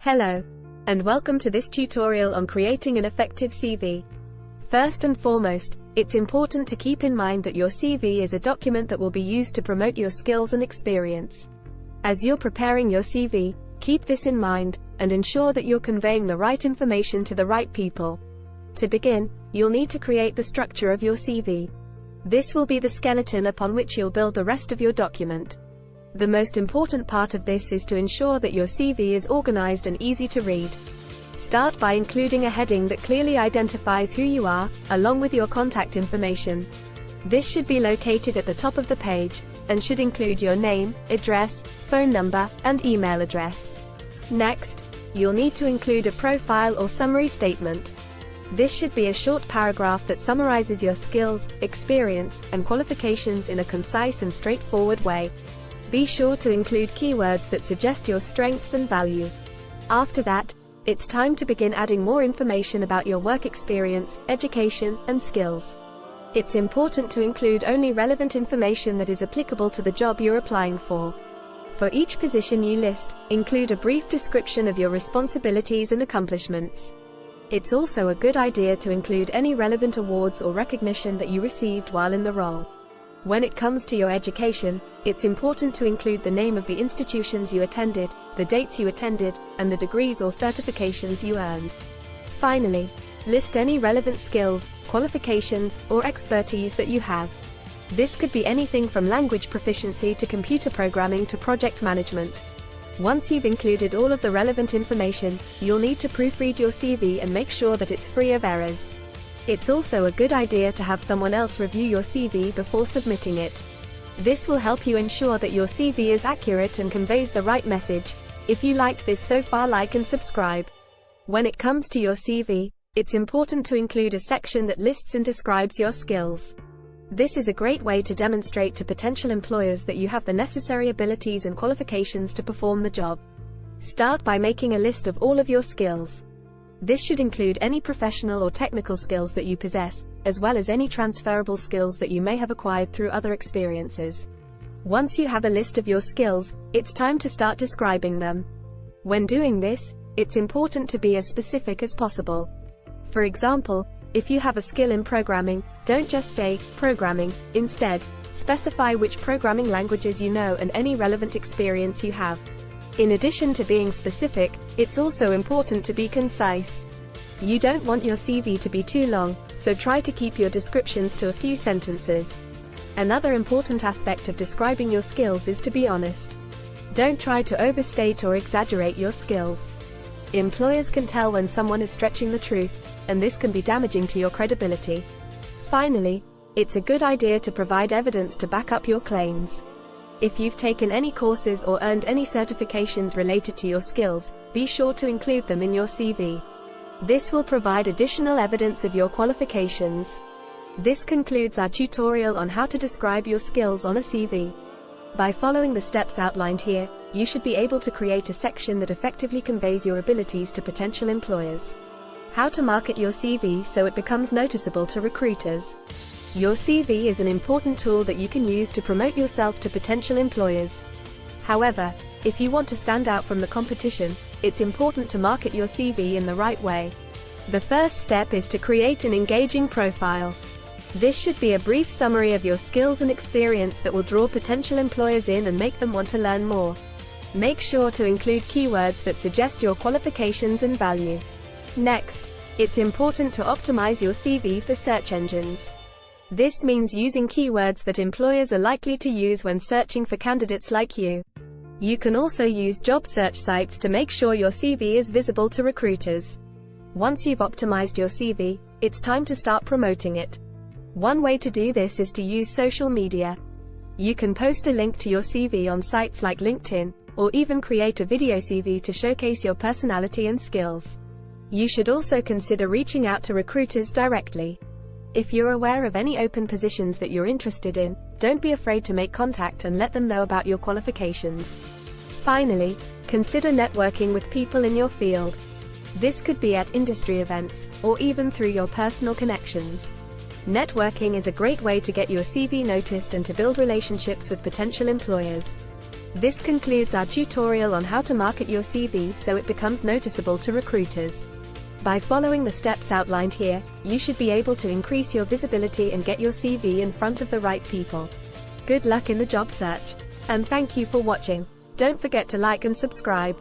Hello, and welcome to this tutorial on creating an effective CV. First and foremost, it's important to keep in mind that your CV is a document that will be used to promote your skills and experience. As you're preparing your CV, keep this in mind, and ensure that you're conveying the right information to the right people. To begin, you'll need to create the structure of your CV. This will be the skeleton upon which you'll build the rest of your document. The most important part of this is to ensure that your CV is organized and easy to read. Start by including a heading that clearly identifies who you are, along with your contact information. This should be located at the top of the page, and should include your name, address, phone number, and email address. Next, you'll need to include a profile or summary statement. This should be a short paragraph that summarizes your skills, experience, and qualifications in a concise and straightforward way. Be sure to include keywords that suggest your strengths and value. After that, it's time to begin adding more information about your work experience, education, and skills. It's important to include only relevant information that is applicable to the job you're applying for. For each position you list, include a brief description of your responsibilities and accomplishments. It's also a good idea to include any relevant awards or recognition that you received while in the role. When it comes to your education, it's important to include the name of the institutions you attended, the dates you attended, and the degrees or certifications you earned. Finally, list any relevant skills, qualifications, or expertise that you have. This could be anything from language proficiency to computer programming to project management. Once you've included all of the relevant information, you'll need to proofread your CV and make sure that it's free of errors. It's also a good idea to have someone else review your CV before submitting it. This will help you ensure that your CV is accurate and conveys the right message. If you liked this so far, like and subscribe. When it comes to your CV, it's important to include a section that lists and describes your skills. This is a great way to demonstrate to potential employers that you have the necessary abilities and qualifications to perform the job. Start by making a list of all of your skills. This should include any professional or technical skills that you possess, as well as any transferable skills that you may have acquired through other experiences. Once you have a list of your skills, it's time to start describing them. When doing this, it's important to be as specific as possible. For example, if you have a skill in programming, don't just say, programming. Instead, specify which programming languages you know and any relevant experience you have. In addition to being specific, it's also important to be concise. You don't want your CV to be too long, so try to keep your descriptions to a few sentences. Another important aspect of describing your skills is to be honest. Don't try to overstate or exaggerate your skills. Employers can tell when someone is stretching the truth, and this can be damaging to your credibility. Finally, it's a good idea to provide evidence to back up your claims. If you've taken any courses or earned any certifications related to your skills, be sure to include them in your CV. This will provide additional evidence of your qualifications. This concludes our tutorial on how to describe your skills on a CV. By following the steps outlined here, you should be able to create a section that effectively conveys your abilities to potential employers. How to market your CV so it becomes noticeable to recruiters. Your CV is an important tool that you can use to promote yourself to potential employers. However, if you want to stand out from the competition, it's important to market your CV in the right way. The first step is to create an engaging profile. This should be a brief summary of your skills and experience that will draw potential employers in and make them want to learn more. Make sure to include keywords that suggest your qualifications and value. Next, it's important to optimize your CV for search engines. This means using keywords that employers are likely to use when searching for candidates like you. You can also use job search sites to make sure your CV is visible to recruiters. Once you've optimized your CV, it's time to start promoting it. One way to do this is to use social media. You can post a link to your CV on sites like LinkedIn, or even create a video CV to showcase your personality and skills. You should also consider reaching out to recruiters directly. If you're aware of any open positions that you're interested in, don't be afraid to make contact and let them know about your qualifications. Finally, consider networking with people in your field. This could be at industry events, or even through your personal connections. Networking is a great way to get your CV noticed and to build relationships with potential employers. This concludes our tutorial on how to market your CV so it becomes noticeable to recruiters. By following the steps outlined here, you should be able to increase your visibility and get your CV in front of the right people. Good luck in the job search. And thank you for watching. Don't forget to like and subscribe.